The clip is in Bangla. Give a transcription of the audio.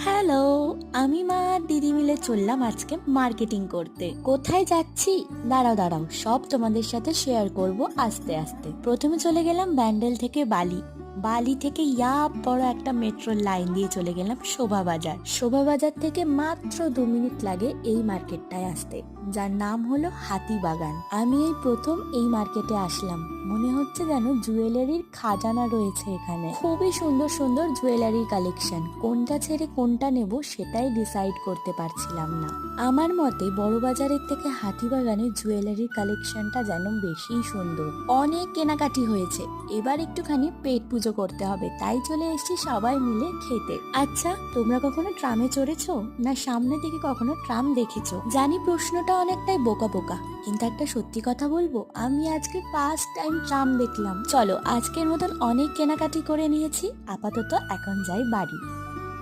হ্যালো, আমি মা আর দিদি মিলে চললাম আজকে মার্কেটিং করতে। কোথায় যাচ্ছি? দাঁড়াও দাঁড়াও, সব তোমাদের সাথে শেয়ার করব আস্তে আস্তে। প্রথমে চলে গেলাম ব্যান্ডেল থেকে বালি। বালি থেকে বড় একটা মেট্রোর লাইন দিয়ে চলে গেলাম শোভাবাজার। শোভাবাজার থেকে মাত্র 2 মিনিট লাগে এই মার্কেটটায় আসতে, যার নাম হলো হাতিবাগান। আমি এই প্রথম এই মার্কেটে আসলাম। মনে হচ্ছে যেন জুয়েলারির খাজানা রয়েছে এখানে। খুবই সুন্দর সুন্দর জুয়েলারি কালেকশন। কোনটা ছেড়ে কোনটা নেব সেটাই ডিসাইড করতে পারছিলাম না। আমার মতে বড় বাজারের থেকে হাতিবাগানের জুয়েলারির কালেকশনটা যেন বেশি সুন্দর। অনেক কেনাকাটি হয়েছে, এবার একটুখানি পেট পুজো করতে হবে, তাই চলে এসেছি সবাই মিলে খেতে। আচ্ছা, তোমরা কখনো ট্রামে চড়েছো না সামনে থেকে কখনো ট্রাম দেখেছো? জানি প্রশ্নটা অনেকটাই বোকা বোকা, কিন্তু একটা সত্যি কথা বলবো, আমি আজকে ফার্স্ট টাইম ট্রাম দেখলাম। চলো, আজকের মতন অনেক কেনাকাটি করে নিয়েছি, আপাতত এখন যাই বাড়ি।